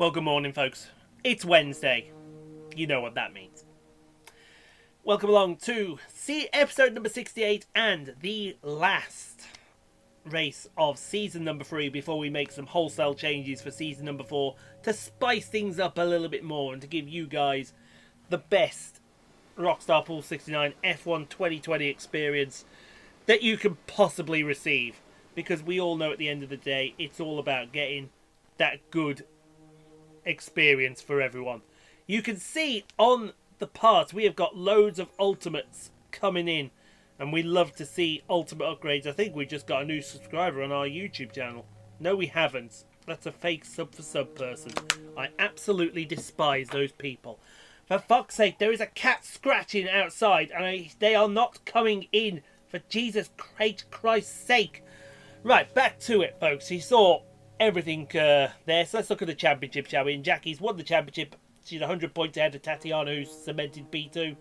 Well, good morning, folks. It's Wednesday. You know what that means. Welcome along to episode number 68 and the last race of season number 3 before we make some wholesale changes for season number 4 to spice things up a little bit more and to give you guys the best Rockstar Pool 69 F1 2020 experience that you can possibly receive. Because we all know at the end of the day, it's all about getting that good experience for everyone. You can see on the parts we have got loads of ultimates coming in, and we love to see ultimate upgrades. I think we just got a new subscriber on our YouTube channel. No, we haven't. That's a fake sub for sub person. I absolutely despise those people. For fuck's sake, there is a cat scratching outside and they are not coming in, for Jesus Christ's sake. Right, back to it, folks. You saw everything there, so let's look at the championship, shall we? And Jackie's won the championship. She's 100 points ahead of Tatiana, who's cemented P2.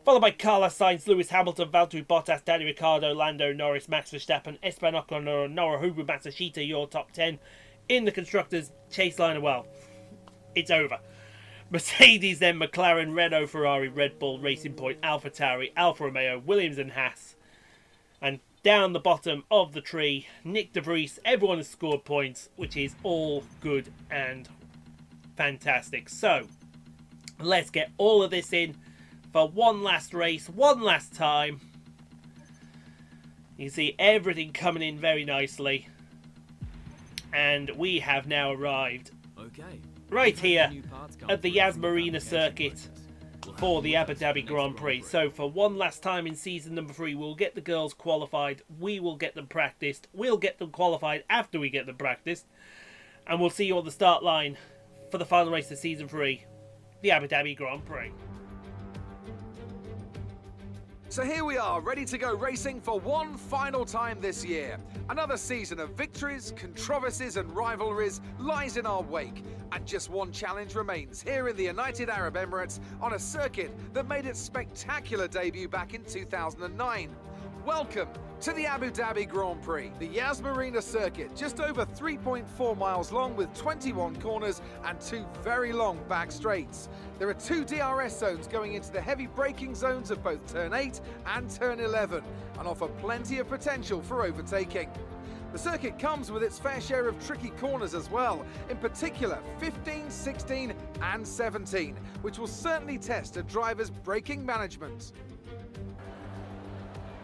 Followed by Carlos Sainz, Lewis Hamilton, Valtteri Bottas, Danny Ricciardo, Lando Norris, Max Verstappen, Esteban Ocon, Noruhiro Matsushita, your top 10. In the Constructors, Chaseliner, well, it's over. Mercedes, then McLaren, Renault, Ferrari, Red Bull, Racing Point, AlphaTauri, Alfa Romeo, Williams and Haas. And down the bottom of the tree, Nick De Vries, everyone has scored points, which is all good and fantastic. So, let's get all of this in for one last race, one last time. You can see everything coming in very nicely. And we have now arrived right here at the Yas Marina circuit for the Abu Dhabi Grand Prix. So for one last time in season number 3, we'll get the girls qualified, we will get them practiced, we'll get them qualified after we get them practiced, and we'll see you on the start line for the final race of season 3, the Abu Dhabi Grand Prix. So here we are, ready to go racing for one final time this year. Another season of victories, controversies and rivalries lies in our wake. And just one challenge remains here in the United Arab Emirates on a circuit that made its spectacular debut back in 2009. Welcome to the Abu Dhabi Grand Prix, the Yas Marina circuit, just over 3.4 miles long with 21 corners and 2 very long back straights. There are 2 DRS zones going into the heavy braking zones of both turn 8 and turn 11 and offer plenty of potential for overtaking. The circuit comes with its fair share of tricky corners as well, in particular 15, 16 and 17, which will certainly test a driver's braking management.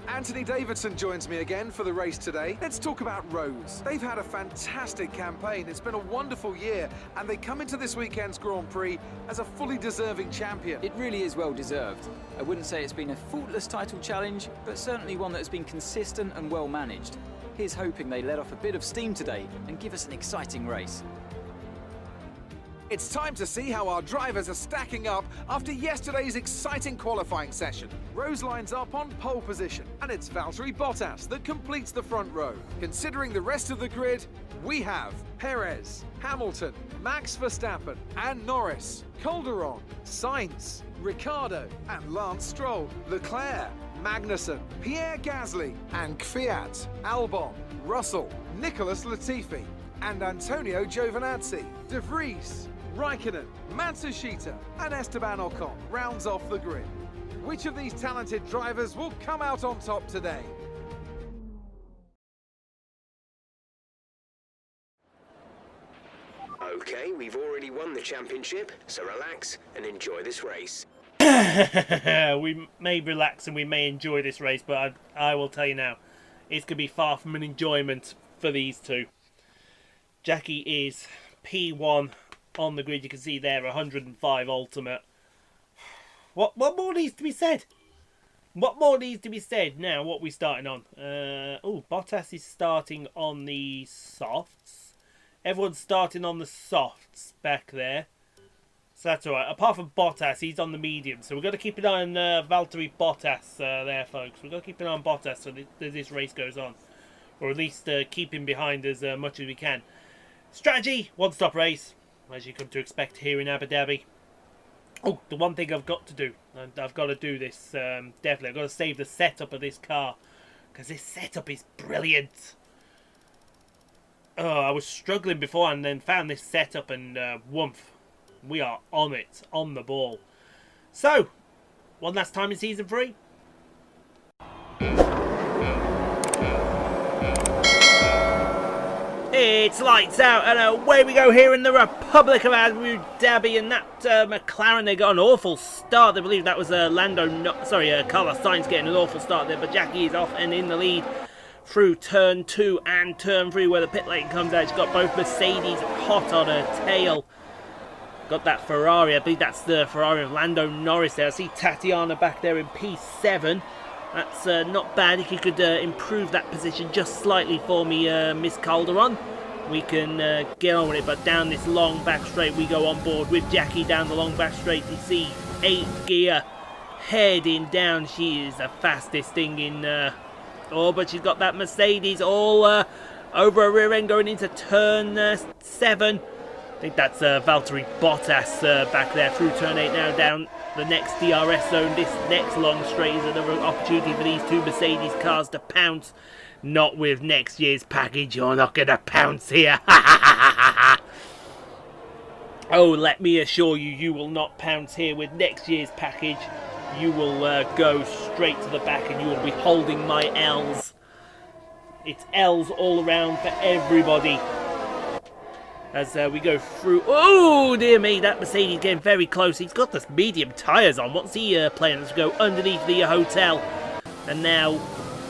Anthony Davidson joins me again for the race today. Let's talk about Rose. They've had a fantastic campaign. It's been a wonderful year, and they come into this weekend's Grand Prix as a fully deserving champion. It really is well deserved. I wouldn't say it's been a faultless title challenge, but certainly one that has been consistent and well managed. Here's hoping they let off a bit of steam today and give us an exciting race. It's time to see how our drivers are stacking up after yesterday's exciting qualifying session. Rose lines up on pole position, and it's Valtteri Bottas that completes the front row. Considering the rest of the grid, we have Perez, Hamilton, Max Verstappen and Norris, Calderon, Sainz, Ricciardo and Lance Stroll, Leclerc, Magnussen, Pierre Gasly and Kvyat, Albon, Russell, Nicholas Latifi and Antonio Giovinazzi, De Vries, Raikkonen, Matsushita and Esteban Ocon rounds off the grid. Which of these talented drivers will come out on top today? Okay, we've already won the championship, so relax and enjoy this race. We may relax and we may enjoy this race, but I will tell you now, it's going to be far from an enjoyment for these two. Jackie is P1 on the grid. You can see there 105 ultimate. What more needs to be said? What more needs to be said? Now, what are we starting on? Bottas is starting on the softs. Everyone's starting on the softs back there. So that's alright. Apart from Bottas, he's on the medium. So we've got to keep an eye on Valtteri Bottas there, folks. We've got to keep an eye on Bottas so that this race goes on. Or at least keep him behind as much as we can. Strategy, one-stop race, as you come to expect here in Abu Dhabi. Oh, the one thing I've got to do, and I've got to do this, definitely. I've got to save the setup of this car, because this setup is brilliant. Oh, I was struggling before and then found this setup and woomph. We are on it, on the ball. So, one last time in Season 3. It's lights out and away we go here in the Republic of Abu Dhabi, and that McLaren, they got an awful start. I believe that was Carlos Sainz getting an awful start there, but Jackie is off and in the lead through turn 2 and turn 3 where the pit lane comes out. She's got both Mercedes hot on her tail. Got that Ferrari, I believe that's the Ferrari of Lando Norris there. I see Tatiana back there in P7. That's not bad. If you could improve that position just slightly for me, Miss Calderon, we can get on with it. But down this long back straight we go on board with Jackie down the long back straight. You see 8th gear heading down. She is the fastest thing in... but she's got that Mercedes all over her rear end going into turn 7. I think that's Valtteri Bottas back there through turn 8 now down the next DRS zone. This next long straight is another opportunity for these two Mercedes cars to pounce. Not with next year's package, you're not going to pounce here. Oh, let me assure you, you will not pounce here with next year's package. You will go straight to the back and you will be holding my L's. It's L's all around for everybody. As we go through... Oh, dear me, that Mercedes getting very close. He's got the medium tyres on. What's he playing? Let's go underneath the hotel. And now,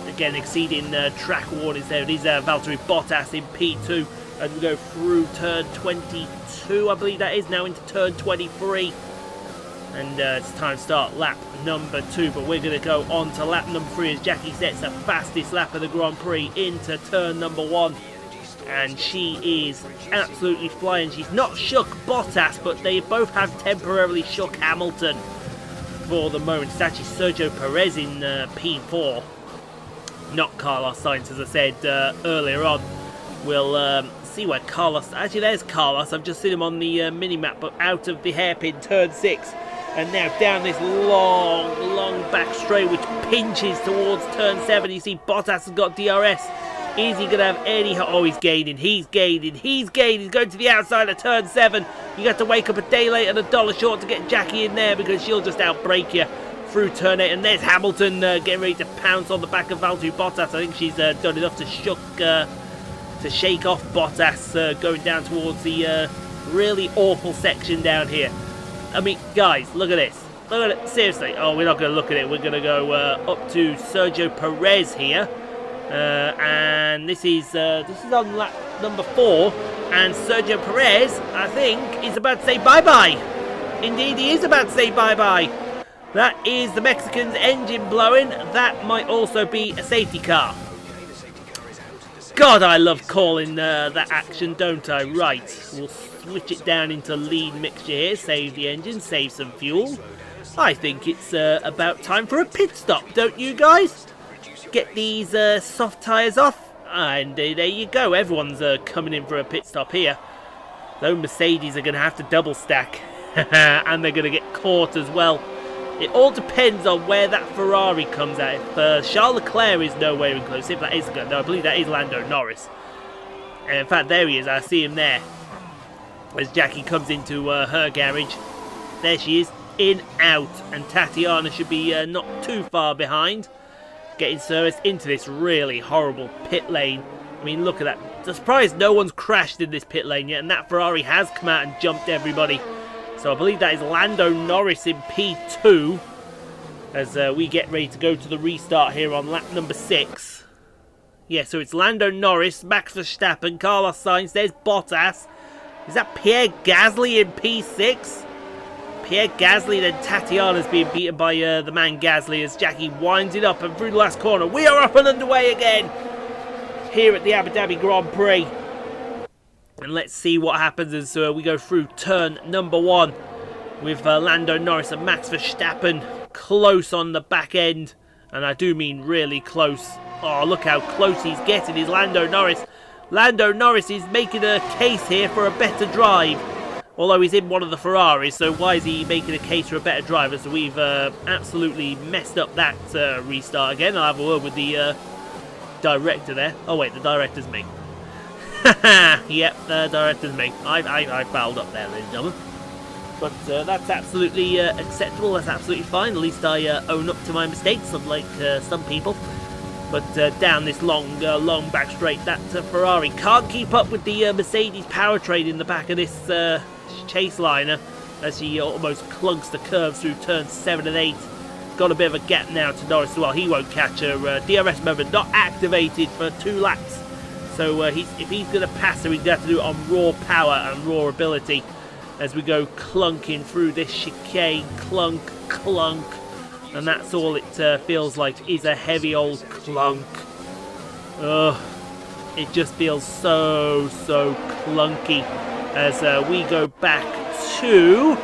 again, exceeding track warnings there. It is Valtteri Bottas in P2. As we go through turn 22, I believe that is, now into turn 23. And it's time to start lap number 2. But we're going to go on to lap number 3 as Jackie sets the fastest lap of the Grand Prix into turn number 1. And she is absolutely flying. She's not shook Bottas, but they both have temporarily shook Hamilton for the moment. It's actually Sergio Perez in P4, not Carlos Sainz, as I said earlier on. We'll see where Carlos... Actually, there's Carlos. I've just seen him on the mini-map, but out of the hairpin, turn 6. And now down this long back straight, which pinches towards turn 7. You see Bottas has got DRS. Is he going to have any... Oh, he's gaining. He's going to the outside of turn 7. You got to wake up a day late and $1 short to get Jackie in there because she'll just outbrake you through turn 8. And there's Hamilton getting ready to pounce on the back of Valtteri Bottas. I think she's done enough to shake off Bottas going down towards the really awful section down here. I mean, guys, look at this. Look at it. Seriously. Oh, we're not going to look at it. We're going to go up to Sergio Perez here. And this is on lap number 4, and Sergio Perez, I think, is about to say bye-bye. Indeed, he is about to say bye-bye. That is the Mexican's engine blowing. That might also be a safety car. God, I love calling that action, don't I? Right, we'll switch it down into lead mixture here, save the engine, save some fuel. I think it's about time for a pit stop, don't you guys? Get these soft tyres off, and there you go. Everyone's coming in for a pit stop here. Those Mercedes are going to have to double stack, and they're going to get caught as well. It all depends on where that Ferrari comes out. If Charles Leclerc is nowhere inclusive, that is good. No, I believe that is Lando Norris. And in fact, there he is. I see him there as Jackie comes into her garage. There she is, in, out, and Tatiana should be not too far behind. Getting service into this really horrible pit lane. I mean, look at that. I'm surprised no one's crashed in this pit lane yet, and that Ferrari has come out and jumped everybody. So I believe that is Lando Norris in P2 as we get ready to go to the restart here on lap number 6. Yeah, so it's Lando Norris, Max Verstappen, Carlos Sainz, there's Bottas. Is that Pierre Gasly in P6? Pierre Gasly, then Tatiana's being beaten by the man Gasly as Jackie winds it up and through the last corner. We are up and underway again here at the Abu Dhabi Grand Prix. And let's see what happens as we go through turn number 1 with Lando Norris and Max Verstappen close on the back end. And I do mean really close. Oh, look how close he's getting, is Lando Norris. Lando Norris is making a case here for a better drive. Although he's in one of the Ferraris, so why is he making a case for a better driver? So we've absolutely messed up that restart again. I'll have a word with the director there. Oh wait, the director's me. Yep, the director's me. I fouled up there, ladies and gentlemen. But that's absolutely acceptable. That's absolutely fine. At least I own up to my mistakes, unlike some people. But down this long back straight, that Ferrari can't keep up with the Mercedes powertrain in the back of this Chaseliner as he almost clunks the curves through turns 7 and 8. Got a bit of a gap now to Norris as well. He won't catch her. DRS moment not activated for 2 laps. So if he's going to pass her, he's going to have to do it on raw power and raw ability as we go clunking through this chicane. Clunk, clunk. And that's all it feels like, is a heavy old clunk. Ugh. It just feels so clunky as we go back to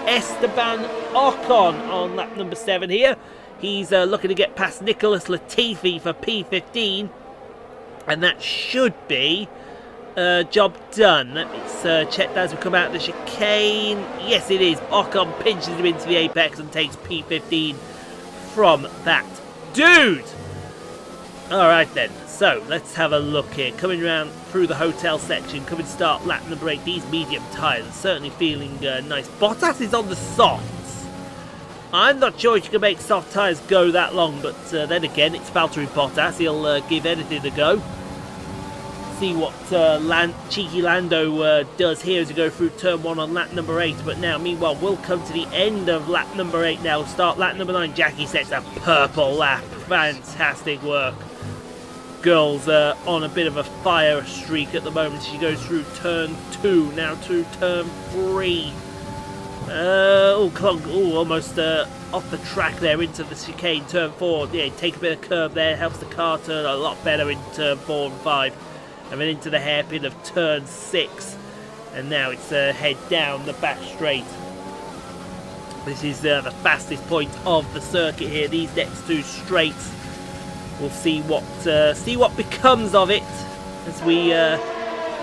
Esteban Ocon on lap number 7 here. He's looking to get past Nicholas Latifi for P15. And that should be job done. Let's check that as we come out of the chicane. Yes, it is. Ocon pinches him into the apex and takes P15 from that dude. Alright then, so let's have a look here. Coming around through the hotel section, coming start lap number 8. These medium tyres are certainly feeling nice. Bottas is on the softs. I'm not sure if you can make soft tyres go that long, but then again, it's Valtteri Bottas. He'll give anything a go. See what cheeky Lando does here as we go through turn 1 on lap number 8. But now, meanwhile, we'll come to the end of lap number 8 now. Start lap number 9. Jackie sets a purple lap. Fantastic work. Girl's on a bit of a fire streak at the moment. She goes through turn 2, now to turn 3. Almost off the track there into the chicane. Turn 4. Yeah, take a bit of curve there. Helps the car turn a lot better in turn 4 and 5. And then into the hairpin of turn 6. And now it's head down the back straight. This is the fastest point of the circuit here. These next 2 straights. We'll see what becomes of it as we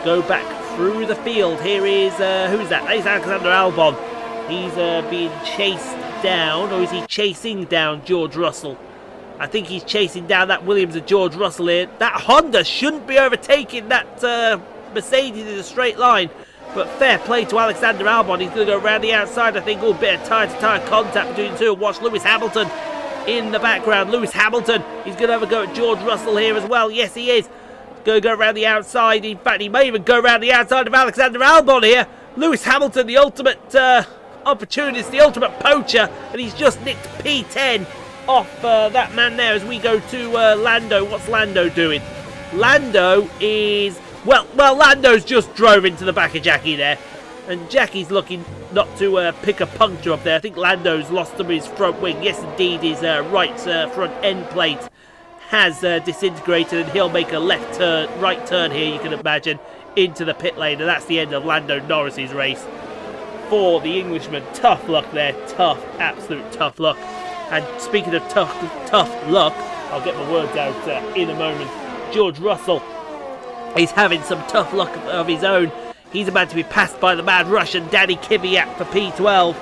go back through the field. Here is, who's that? That is Alexander Albon. He's being chased down, or is he chasing down George Russell? I think he's chasing down that Williams and George Russell here. That Honda shouldn't be overtaking that Mercedes in a straight line. But fair play to Alexander Albon. He's going to go around the outside. I think a bit of tyre-to-tyre contact between the two. Watch Lewis Hamilton in the background. Lewis Hamilton, he's going to have a go at George Russell here as well. Yes, he is. Going to go around the outside. In fact, he may even go around the outside of Alexander Albon here. Lewis Hamilton, the ultimate opportunist, the ultimate poacher. And he's just nicked P10 off that man there as we go to Lando. What's Lando doing? Lando is... Well, Lando's just drove into the back of Jackie there. And Jackie's looking not to pick a puncture up there. I think Lando's lost some of his front wing. Yes, indeed, his right front end plate has disintegrated. And he'll make a right turn here, you can imagine, into the pit lane. And that's the end of Lando Norris's race. For the Englishman, tough luck there. Tough, absolute tough luck. And speaking of tough luck, I'll get my words out in a moment. George Russell is having some tough luck of his own. He's about to be passed by the mad Russian Danny Kvyat for P12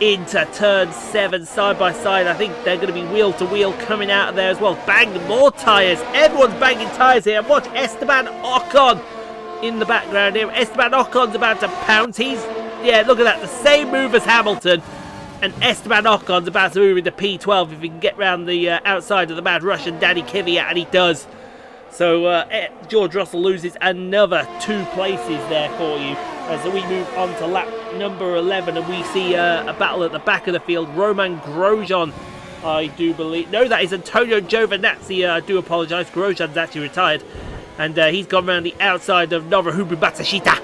into turn 7 side by side. I think they're going to be wheel to wheel coming out of there as well. Bang, more tyres. Everyone's banging tyres here. And watch Esteban Ocon in the background here. Esteban Ocon's about to pounce. Yeah, look at that. The same move as Hamilton. And Esteban Ocon's about to move into P12 if he can get round the outside of the mad Russian Danny Kvyat, and he does. So George Russell loses another 2 places there for you as we move on to lap number 11, and we see a battle at the back of the field. Roman Grosjean, I do believe. No, that is Antonio Giovinazzi. I do apologise. Grosjean's actually retired, and he's gone around the outside of Nobuhiro Matsushita.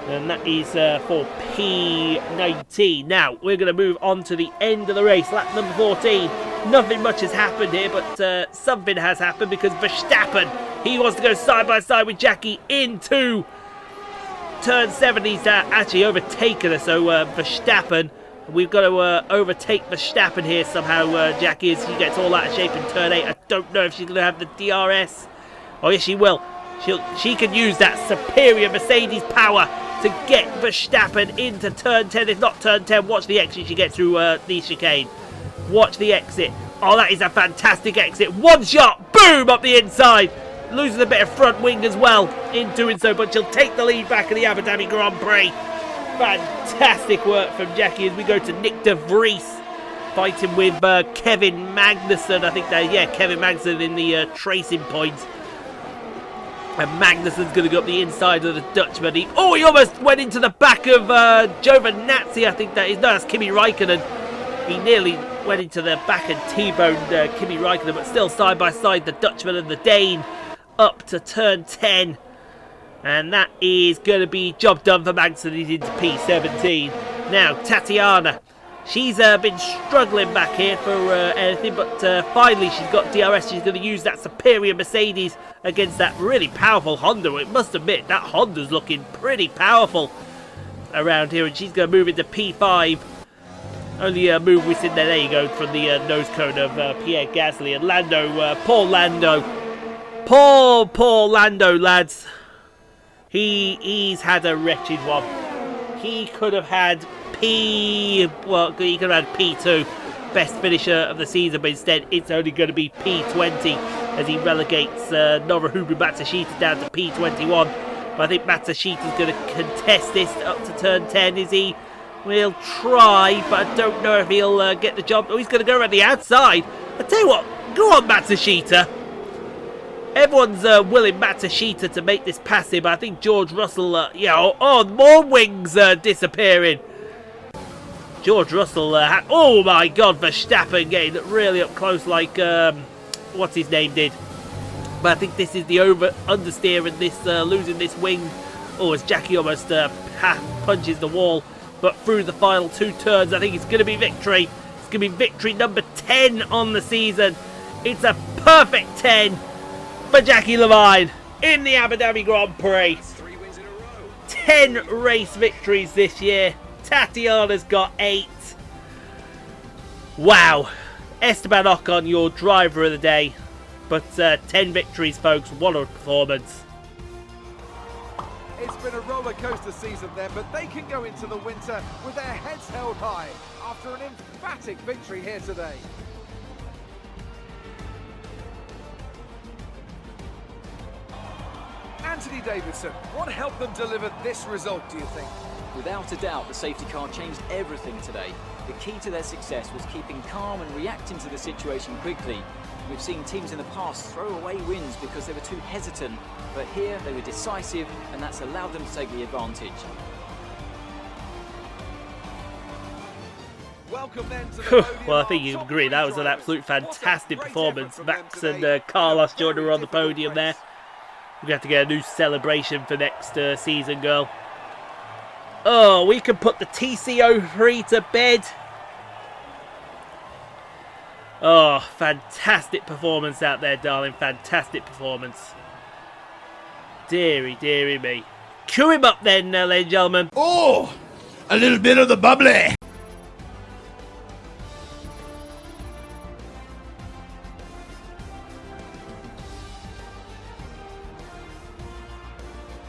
And that is for P19. Now, we're going to move on to the end of the race. Lap number 14. Nothing much has happened here, but something has happened because Verstappen, he wants to go side by side with Jackie into turn 7. He's actually overtaken her, so Verstappen, we've got to overtake Verstappen here somehow. Jackie, as she gets all out of shape in turn 8. I don't know if she's going to have the DRS. Oh, yes, she will. She can use that superior Mercedes power to get Verstappen into turn 10. If not turn 10, watch the exit she gets through the chicane. Watch the exit. Oh, that is a fantastic exit. One shot, boom, up the inside. loses a bit of front wing as well in doing so, but she'll take the lead back in the Abu Dhabi Grand Prix. Fantastic work from Jackie as we go to Nick de Vries fighting with Kevin Magnussen. I think that, yeah, Kevin Magnussen in the tracing point. And Magnussen's going to go up the inside of the Dutchman. He almost went into the back of Giovinazzi, I think that is. No, that's Kimi Raikkonen. He nearly went into the back and T-boned Kimi Raikkonen, but still side by side, the Dutchman and the Dane up to turn 10. And that is going to be job done for Magnussen. He's into P17. Now, Tatiana. She's been struggling back here for anything, but finally she's got DRS. She's going to use that superior Mercedes against that really powerful Honda. It must admit, that Honda's looking pretty powerful around here, and she's going to move into P5. Only move we've seen there. There you go, from the nose cone of Pierre Gasly and Lando. Poor Lando. Poor Lando, lads. He's had a wretched one. He could have had he could have had P2, best finisher of the season, but instead it's only going to be P20 as he relegates Nobuhiro Matsushita down to P21. But I think Matsushita's going to contest this up to turn 10, is he? We'll try, but I don't know if he'll get the job. Oh, he's going to go around the outside. I tell you what, go on Matsushita. Everyone's willing Matsushita to make this passive. I think George Russell, more wings disappearing. George Russell, oh my God, Verstappen getting really up close like, what's his name did. But I think this is the understeer and this losing this wing. Oh, as Jackie almost punches the wall. But through the final 2 turns, I think it's going to be victory. It's going to be victory number 10 on the season. It's a perfect 10 for Jackie Levine in the Abu Dhabi Grand Prix. 10 race victories this year. Tatiana's got 8. Wow. Esteban Ocon, your driver of the day. But 10 victories, folks. What a performance. It's been a roller coaster season then, but they can go into the winter with their heads held high after an emphatic victory here today. Anthony Davidson, what helped them deliver this result, do you think? Without a doubt, the safety car changed everything today. The key to their success was keeping calm and reacting to the situation quickly. We've seen teams in the past throw away wins because they were too hesitant, but here they were decisive, and that's allowed them to take the advantage. Welcome then to the well, I think you agree, that was an absolute fantastic performance. Max and Carlos Jordan on the podium there. We're going to have to get a new celebration for next season, girl. Oh, we can put the TC03 to bed. Oh, fantastic performance out there, darling. Fantastic performance. Deary, deary me. Cue him up then, ladies and gentlemen. Oh, a little bit of the bubbly.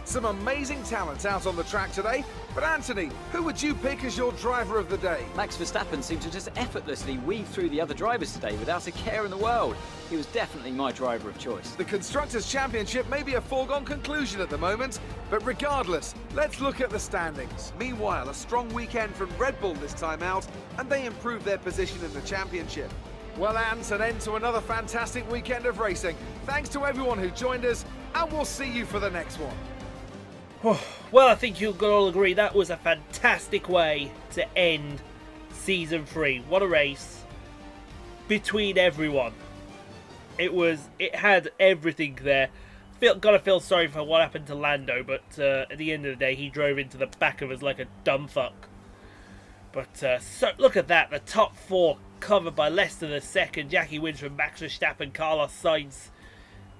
Some amazing talent out on the track today. But Anthony, who would you pick as your driver of the day? Max Verstappen seemed to just effortlessly weave through the other drivers today without a care in the world. He was definitely my driver of choice. The Constructors' Championship may be a foregone conclusion at the moment, but regardless, let's look at the standings. Meanwhile, a strong weekend from Red Bull this time out, and they improved their position in the championship. Well, Ant, an end to another fantastic weekend of racing. Thanks to everyone who joined us, and we'll see you for the next one. Well, I think you'll all agree that was a fantastic way to end Season 3. What a race between everyone. It had everything there. Gotta feel sorry for what happened to Lando, but at the end of the day, he drove into the back of us like a dumb fuck. But so look at that, the top 4 covered by less than a second. Jackie wins from Max Verstappen, Carlos Sainz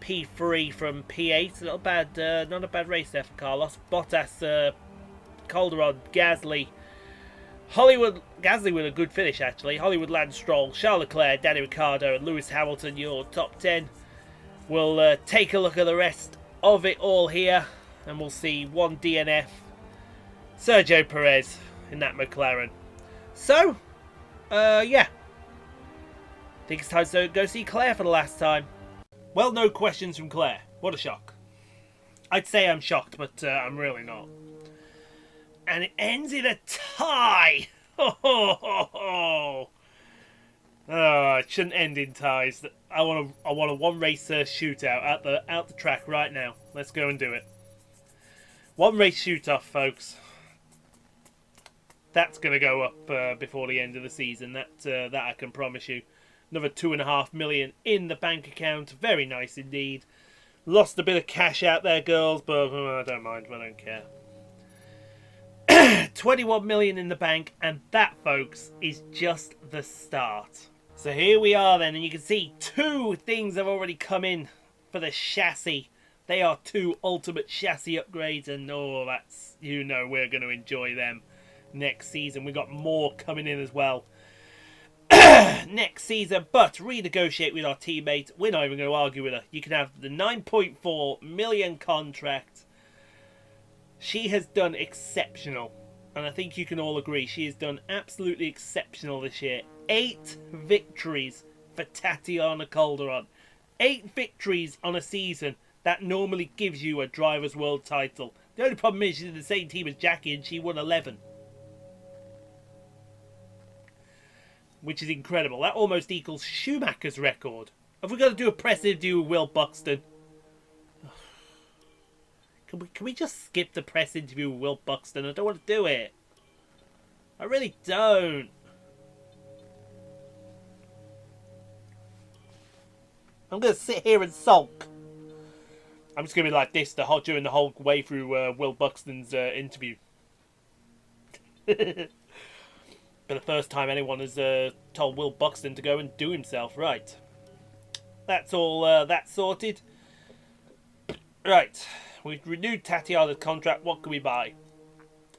P3 from P8. Not a bad race there for Carlos. Bottas, Calderon, Gasly. Gasly with a good finish actually. Hollywood, Lance Stroll, Charles Leclerc, Danny Ricciardo and Lewis Hamilton, your top 10. We'll take a look at the rest of it all here, and we'll see one DNF. Sergio Perez in that McLaren. So, yeah. I think it's time to go see Claire for the last time. Well, no questions from Claire. What a shock. I'd say I'm shocked, but I'm really not. And it ends in a tie. Oh, it shouldn't end in ties. I want a one race shootout out the track right now. Let's go and do it. One race shoot off, folks. That's gonna go up before the end of the season. That I can promise you. Another $2.5 million in the bank account. Very nice indeed. Lost a bit of cash out there, girls, but I don't mind. I don't care. 21 million in the bank, and that, folks, is just the start. So here we are then, and you can see 2 things have already come in for the chassis. They are 2 ultimate chassis upgrades, and that's, we're going to enjoy them next season. We've got more coming in as well next season, but renegotiate with our teammate. We're not even going to argue with her. You can have the 9.4 million contract. She has done exceptional, and I think you can all agree she has done absolutely exceptional this year. 8 victories for Tatiana Calderon. 8 victories on a season that normally gives you a Drivers' World title. The only problem is she's in the same team as Jackie and she won 11. Which is incredible. That almost equals Schumacher's record. Have we got to do a press interview with Will Buxton? Can we just skip the press interview with Will Buxton? I don't want to do it. I really don't. I'm going to sit here and sulk. I'm just going to be like this during the whole way through Will Buxton's interview. For the first time anyone has told Will Buxton to go and do himself. Right. That's all that's sorted. Right. We've renewed Tatiana's contract. What can we buy?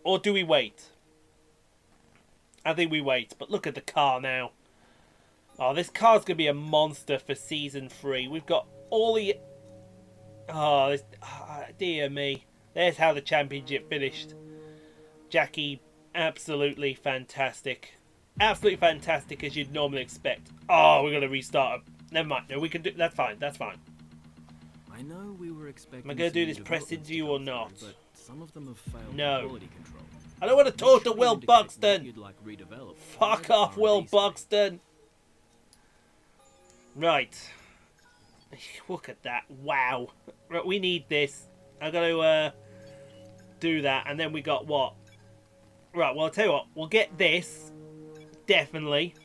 Or do we wait? I think we wait. But look at the car now. Oh, this car's going to be a monster for Season 3. We've got all the... dear me. There's how the championship finished. Jackie, absolutely fantastic. Absolutely fantastic, as you'd normally expect. Oh, we're going to restart. Never mind. No, we can do... That's fine. That's fine. I know we were expecting. Am I going to do this press interview or not? But some of them have failed no. quality control. I don't want to talk to Will Buxton. Like fuck off, Will Buxton. Right. Look at that. Wow. Right, we need this. I've got to do that. And then we got what? Right, well, I'll tell you what. We'll get this. Definitely.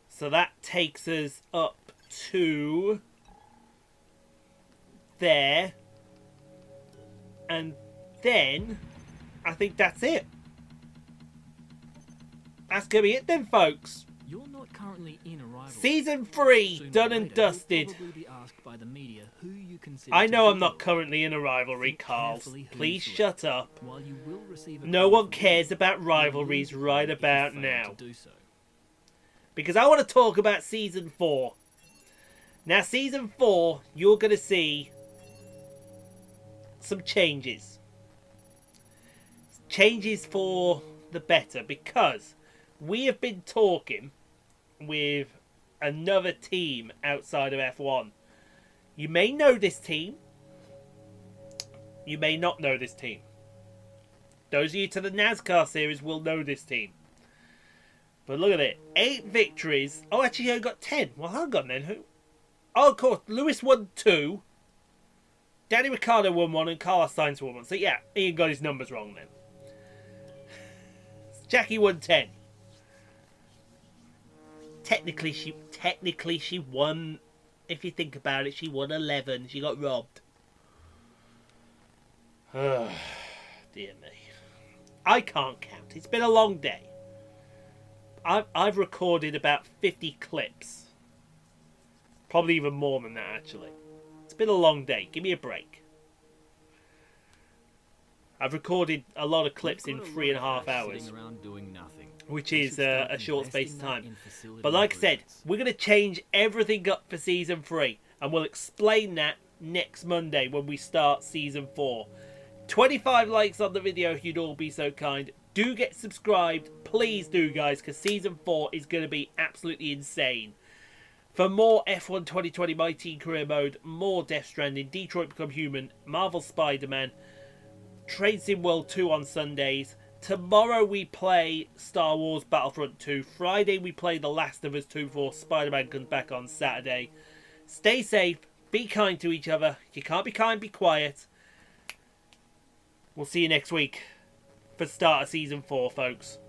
So that takes us up to... there. And then... I think that's it. That's going to be it then, folks. You're not currently in a rivalry. Season 3, done and dusted. By the media who you I know I'm not currently in a rivalry, Carl. Please shut up. No one cares about rivalries right about now. Because I want to talk about Season 4. Now, Season 4, you're going to see some changes. Changes for the better, because we have been talking with another team outside of F1. You may know this team. You may not know this team. Those of you to the NASCAR series will know this team. But look at it. 8 victories. Oh, actually, he only got 10. Well, hang on then. Who? Oh, of course. Lewis won 2. Danny Ricciardo won 1 and Carlos Sainz won 1. So, yeah, Ian got his numbers wrong then. Jackie won 10. Technically she won. If you think about it, she won 11. She got robbed. Dear me. I can't count. It's been a long day. I've recorded about 50 clips. Probably even more than that, actually. It's been a long day. Give me a break. I've recorded a lot of clips in 3.5 hours, which is a short space of time. But like I said, we're going to change everything up for Season 3, and we'll explain that next Monday when we start Season 4. 25 likes on the video if you'd all be so kind. Do get subscribed, please do, guys, because Season 4 is going to be absolutely insane. For more F1 2020 My Team Career Mode, more Death Stranding, Detroit Become Human, Marvel Spider-Man, Train Sim World 2 on Sundays. Tomorrow we play Star Wars Battlefront 2. Friday we play The Last of Us 2 before Spider-Man comes back on Saturday. Stay safe, be kind to each other. If you can't be kind, be quiet. We'll see you next week for start of Season 4, folks.